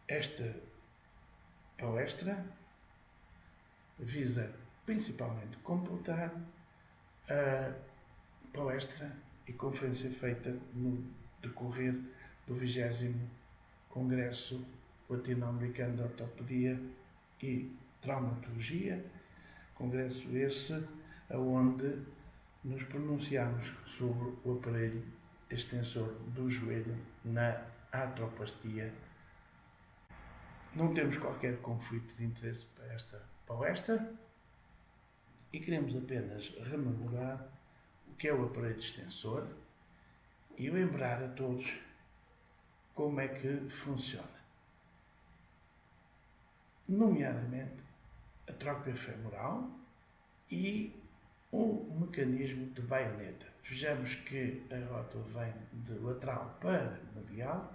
Esta palestra visa principalmente completar a palestra e conferência feita no decorrer do 20º Congresso Latino-Americano de Ortopedia e Traumatologia, congresso esse onde nos pronunciamos sobre o aparelho extensor do joelho na artroplastia. Não temos qualquer conflito de interesse para esta palestra e queremos apenas rememorar o que é o aparelho extensor e lembrar a todos como é que funciona. Nomeadamente, a troca femoral e o mecanismo de baioneta. Vejamos que a rótula vem de lateral para medial,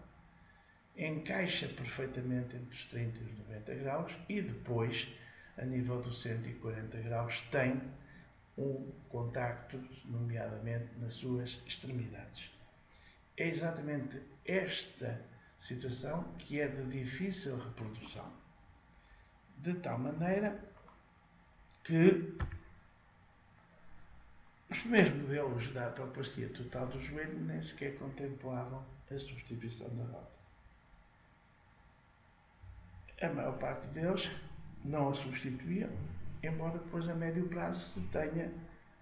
encaixa perfeitamente entre os 30 e os 90 graus e depois, a nível dos 140 graus, tem um contacto, nomeadamente nas suas extremidades. É exatamente esta situação que é de difícil reprodução, de tal maneira que os primeiros modelos da artroplastia total do joelho nem sequer contemplavam a substituição da rótula. A maior parte deles não a substituíam, embora depois a médio prazo se tenha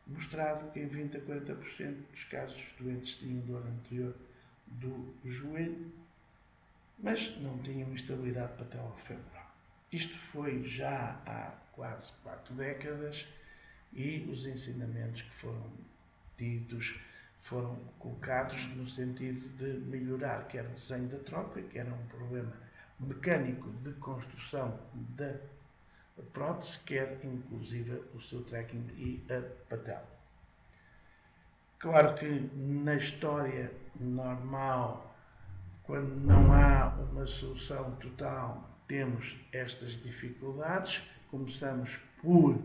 mostrado que em 20 a 40% dos casos os doentes tinham dor anterior do joelho, mas não tinham instabilidade patelofemoral. Isto foi já há quase 4 décadas e os ensinamentos que foram ditos foram colocados no sentido de melhorar quer o desenho da troca, que era um problema mecânico de construção da prótese, quer inclusive o seu tracking e a patela. Claro que na história normal, quando não há uma solução total, temos estas dificuldades, começamos por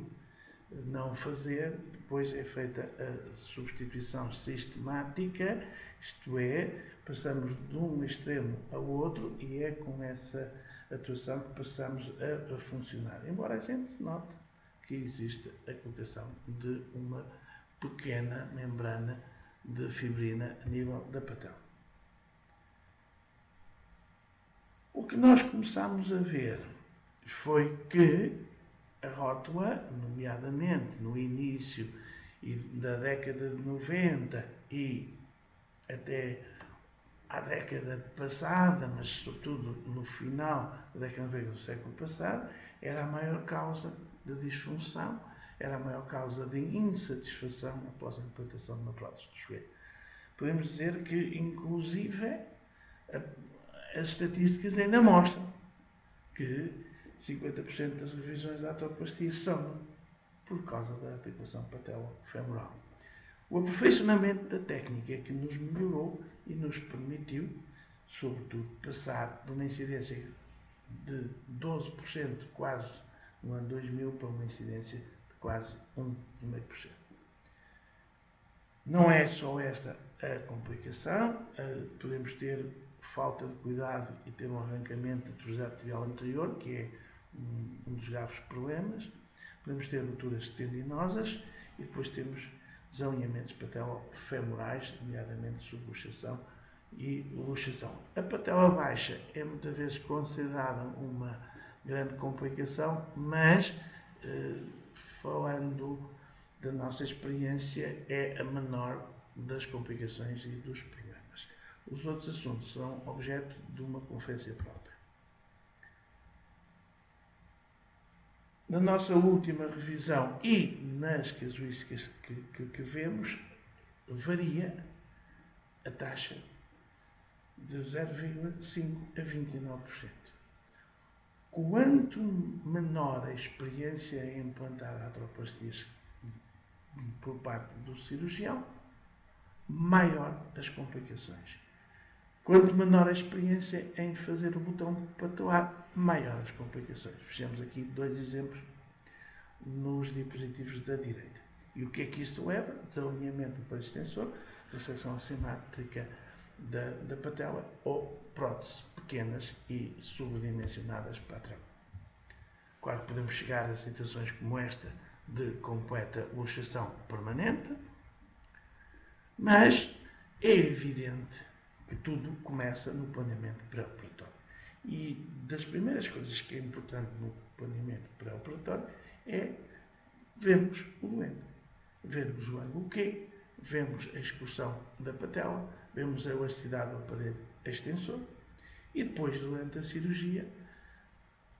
não fazer, depois é feita a substituição sistemática, isto é, passamos de um extremo ao outro e é com essa atuação que passamos a funcionar. Embora a gente note que existe a colocação de uma pequena membrana de fibrina a nível da patela. O que nós começamos a ver foi que a rótula, nomeadamente no início da década de 90 e até à década passada, mas sobretudo no final da década de 90 do século passado, era a maior causa de disfunção, era a maior causa de insatisfação após a implantação de uma prótese de joelho. Podemos dizer que, inclusive, as estatísticas ainda mostram que 50% das revisões da artroplastia são por causa da articulação patelofemoral. O aperfeiçoamento da técnica é que nos melhorou e nos permitiu, sobretudo, passar de uma incidência de 12% quase no ano 2000 para uma incidência de quase 1,5%. Não é só esta a complicação, podemos ter falta de cuidado e ter um arrancamento da tuberosidade arterial anterior, que é um dos graves problemas. Podemos ter rupturas tendinosas e depois temos desalinhamentos patelofemorais, nomeadamente subluxação e luxação. A patela baixa é muitas vezes considerada uma grande complicação, mas falando da nossa experiência, é a menor das complicações e dos problemas. Os outros assuntos são objeto de uma conferência própria. Na nossa última revisão e nas casuísticas que vemos, varia a taxa de 0,5% a 29%. Quanto menor a experiência em implantar artroplastias por parte do cirurgião, maior as complicações. Quanto menor a experiência em fazer o botão patelar, maior as complicações. Vejamos aqui 2 exemplos nos dispositivos da direita. E o que é que isto leva? Desalinhamento do aparelho extensor, recepção assimétrica da patela ou próteses pequenas e subdimensionadas para a trama. Claro que podemos chegar a situações como esta de completa luxação permanente, mas é evidente que tudo começa no planeamento pré-operatório. E das primeiras coisas que é importante no planeamento pré-operatório é vermos o doente, vermos o ângulo Q, vemos a excursão da patela, vemos a elasticidade do aparelho extensor e depois, durante a cirurgia,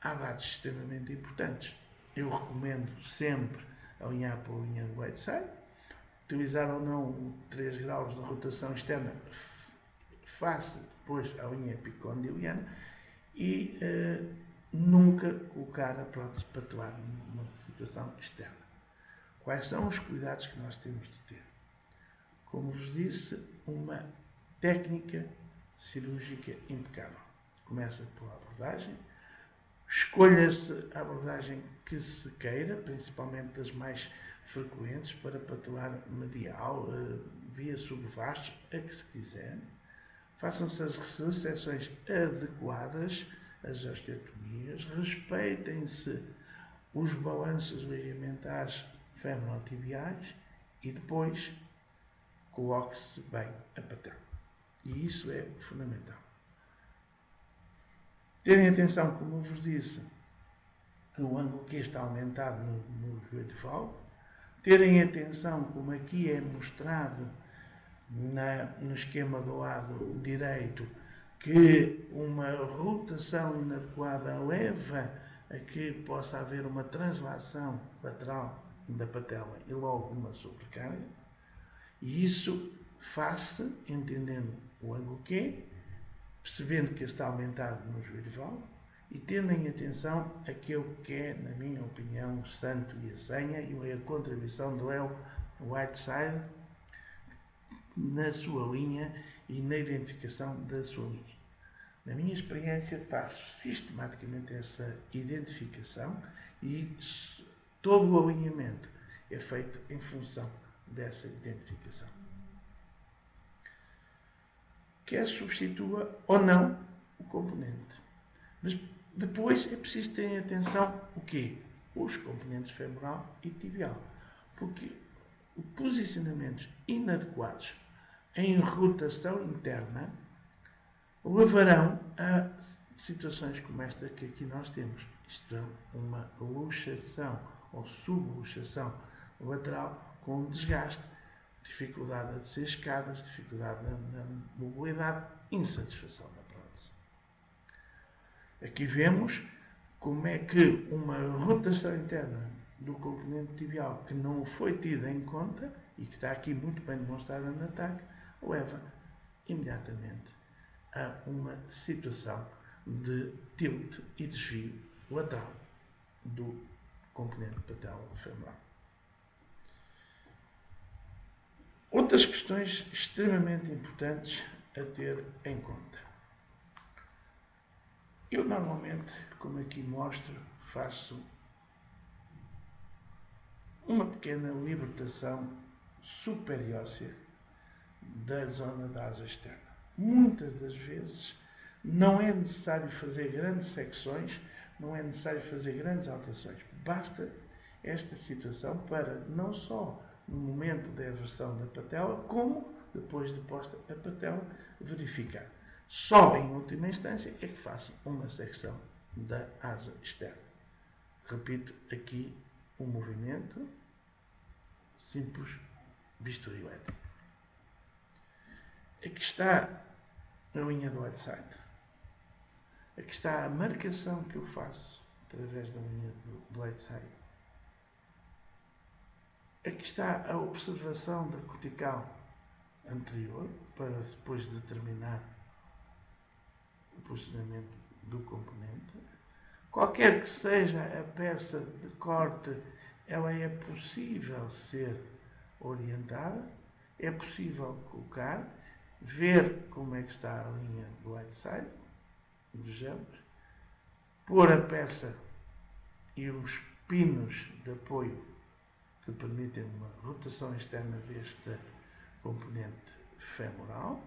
há dados extremamente importantes. Eu recomendo sempre alinhar para a linha do Whiteside, utilizar ou não 3 graus de rotação externa face depois à linha epicondiliana e nunca colocar a prótese patelar numa situação externa. Quais são os cuidados que nós temos de ter? Como vos disse, uma técnica cirúrgica impecável. Começa pela abordagem, escolha-se a abordagem que se queira, principalmente das mais frequentes, para patelar medial, via subvastos, a que se quiser. Façam-se as reseções adequadas, as osteotomias, respeitem-se os balanços ligamentares femorotibiais e depois coloque-se bem a patela. E isso é fundamental. Terem atenção, como eu vos disse, o ângulo que está aumentado no joelho de valgo. Terem atenção, como aqui é mostrado no esquema do lado direito, que uma rotação inadequada leva a que possa haver uma translação lateral da patela e logo uma sobrecarga. E isso face, entendendo o ângulo Q, percebendo que está aumentado no joelho valgo e tendo em atenção aquilo que é, na minha opinião, o santo e a senha e a contribuição do Whiteside na sua linha e na identificação da sua linha. Na minha experiência, faço sistematicamente essa identificação e todo o alinhamento é feito em função dessa identificação. Quer substitua ou não o componente. Mas depois é preciso ter atenção o quê? Os componentes femoral e tibial. Porque posicionamentos inadequados em rotação interna levarão a situações como esta que aqui nós temos. Isto é uma luxação ou subluxação lateral com desgaste, dificuldade a descer escadas, dificuldade na mobilidade, insatisfação da prótese. Aqui vemos como é que uma rotação interna do componente tibial que não foi tida em conta e que está aqui muito bem demonstrada no ataque, leva imediatamente a uma situação de tilt e desvio lateral do componente patelofemoral. Outras questões extremamente importantes a ter em conta. Eu normalmente, como aqui mostro, faço uma pequena libertação superióssea da zona da asa externa. Muitas das vezes não é necessário fazer grandes secções, não é necessário fazer grandes alterações. Basta esta situação para não só no momento da eversão da patela, como depois de posta a patela, verificar. Só em última instância é que faço uma secção da asa externa. Repito aqui o movimento simples bisturi elétrico. Aqui está a linha do Whiteside. Aqui está a marcação que eu faço através da linha do Whiteside. Aqui está a observação da cortical anterior para depois determinar o posicionamento do componente. Qualquer que seja a peça de corte, ela é possível ser orientada, é possível colocar, ver como é que está a linha do Whiteside, vejamos, pôr a peça e os pinos de apoio que permitem uma rotação externa deste componente femoral,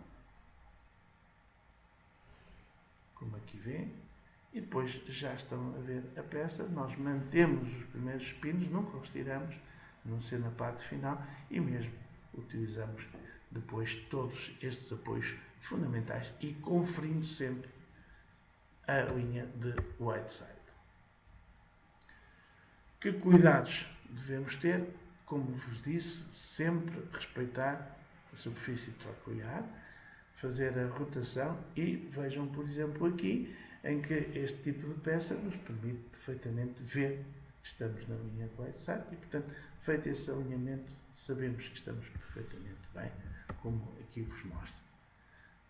como aqui vê, e depois já estão a ver a peça. Nós mantemos os primeiros pinos, nunca os tiramos, a não ser na parte final, e mesmo utilizamos depois todos estes apoios fundamentais e conferindo sempre a linha de Whiteside. Que cuidados devemos ter? Como vos disse, sempre respeitar a superfície trocoidal, fazer a rotação, e vejam, por exemplo, aqui, em que este tipo de peça nos permite perfeitamente ver que estamos na linha de Whiteside e, portanto, feito esse alinhamento, sabemos que estamos perfeitamente bem, como aqui vos mostro.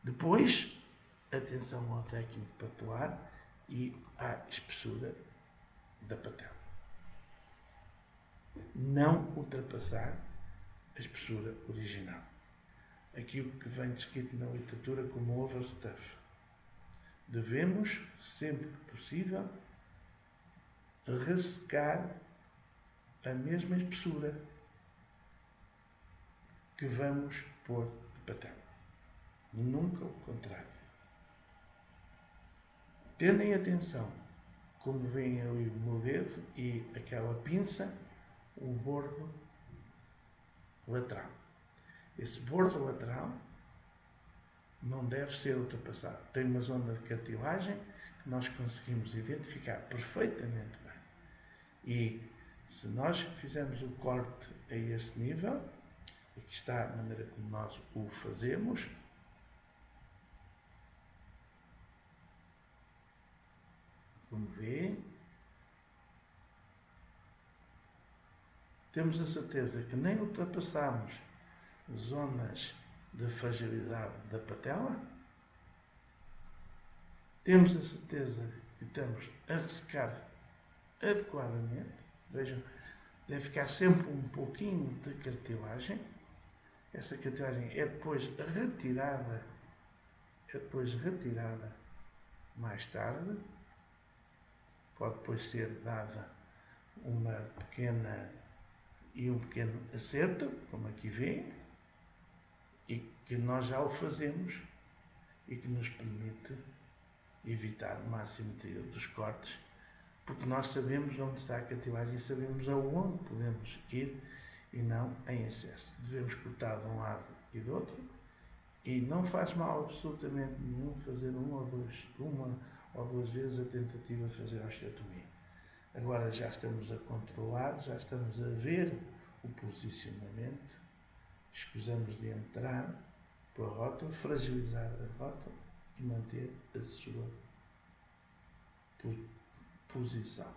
Depois, atenção ao técnico patelar e à espessura da patela. Não ultrapassar a espessura original. Aquilo que vem descrito na literatura como overstuff. Devemos, sempre que possível, ressecar a mesma espessura que vamos pôr de patela. Nunca o contrário. Tendem atenção, como veem ali o meu dedo e aquela pinça, o bordo lateral. Esse bordo lateral não deve ser ultrapassado. Tem uma zona de cartilagem que nós conseguimos identificar perfeitamente bem. E se nós fizermos o corte a esse nível, aqui está a maneira como nós o fazemos, como vê, temos a certeza que nem ultrapassamos zonas de fragilidade da patela, temos a certeza que estamos a ressecar adequadamente. Vejam, deve ficar sempre um pouquinho de cartilagem. Essa cartilagem é depois retirada mais tarde. Pode depois ser dada um pequeno acerto, como aqui vê, e que nós já o fazemos e que nos permite evitar uma assimetria dos cortes, porque nós sabemos onde está a cartilagem e sabemos aonde podemos ir e não em excesso. Devemos cortar de um lado e do outro, e não faz mal absolutamente nenhum fazer uma ou duas vezes a tentativa de fazer a osteotomia. Agora já estamos a controlar, já estamos a ver o posicionamento, escusamos de entrar para a rótula, fragilizar a rótula e manter a sua posição.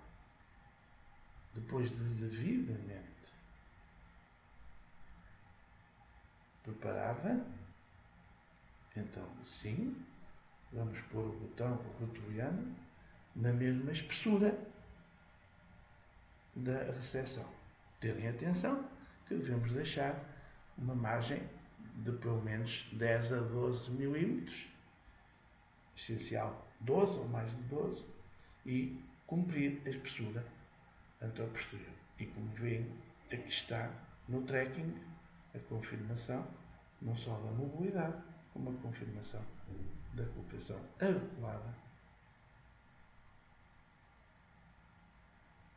Depois de devidamente preparada, então sim, vamos pôr o botão rotuliano na mesma espessura da recepção. Terem atenção que devemos deixar uma margem de pelo menos 10 a 12 milímetros, essencial 12 ou mais de 12, e cumprir a espessura anteroposterior. E como veem, aqui está no tracking a confirmação não só da mobilidade, como a confirmação da colocação adequada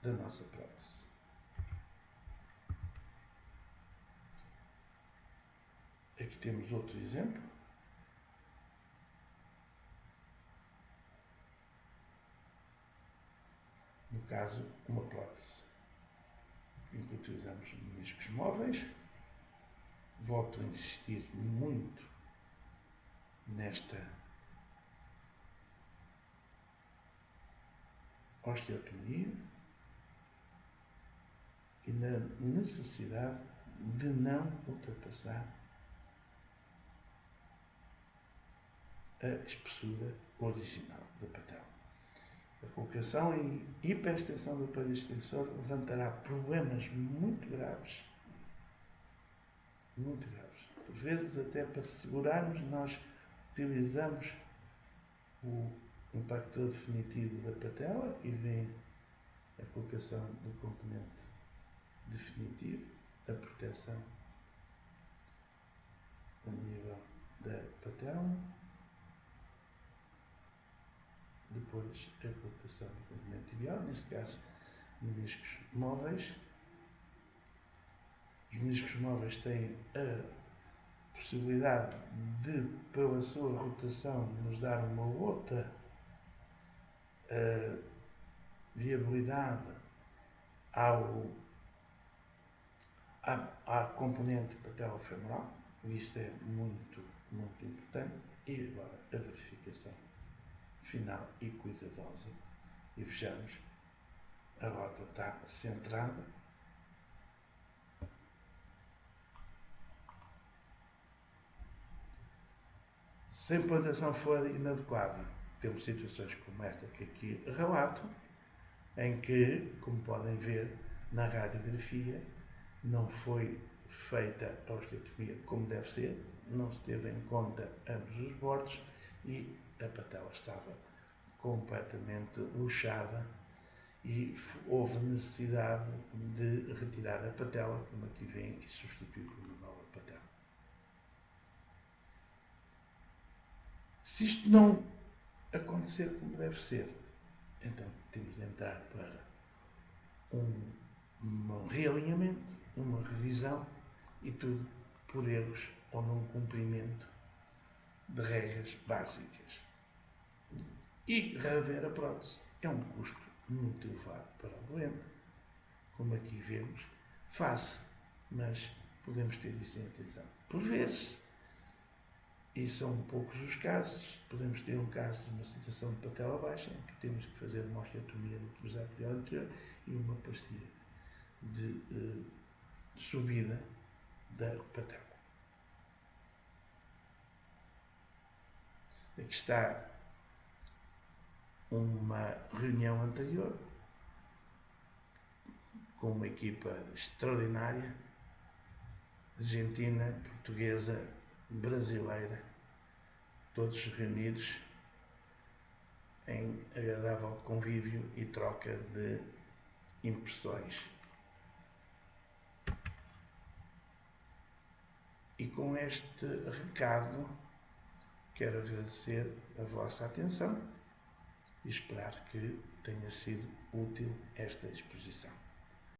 da nossa prótese. Aqui temos outro exemplo. No caso, uma prótese em que utilizamos meniscos móveis. Volto a insistir muito nesta osteotomia e na necessidade de não ultrapassar a espessura original da patela. A colocação e hiperextensão do aparelho extensor levantará problemas muito graves. Por vezes, até para segurarmos, nós utilizamos o impactor definitivo da patela. Aqui vem a colocação do componente definitivo, a proteção a nível da patela. Depois a colocação do comprimento tibial, neste caso meniscos móveis. Os meniscos móveis têm a possibilidade de, pela sua rotação, nos dar uma outra viabilidade à componente patelofemoral. Isto é muito importante. E agora a verificação final e cuidadosa. E vejamos, a rota está centrada. Se a implantação for inadequada, temos situações como esta que aqui relato, em que, como podem ver na radiografia, não foi feita a osteotomia como deve ser, não se teve em conta ambos os bordos e a patela estava completamente luxada e houve necessidade de retirar a patela, como aqui vem, e substituir por uma nova patela. Se isto não acontecer como deve ser, então temos de entrar para um realinhamento, uma revisão e tudo por erros ou não cumprimento de regras básicas. E reaver a prótese é um custo muito elevado para o doente, como aqui vemos, face, mas podemos ter isso em atenção. Por vezes, e são poucos os casos, podemos ter um caso de uma situação de patela baixa, em que temos que fazer uma osteotomia do cruzado anterior e uma pastilha de subida da patela. Aqui está uma reunião anterior com uma equipa extraordinária, argentina, portuguesa, brasileira, todos reunidos em agradável convívio e troca de impressões. E com este recado, quero agradecer a vossa atenção e esperar que tenha sido útil esta exposição.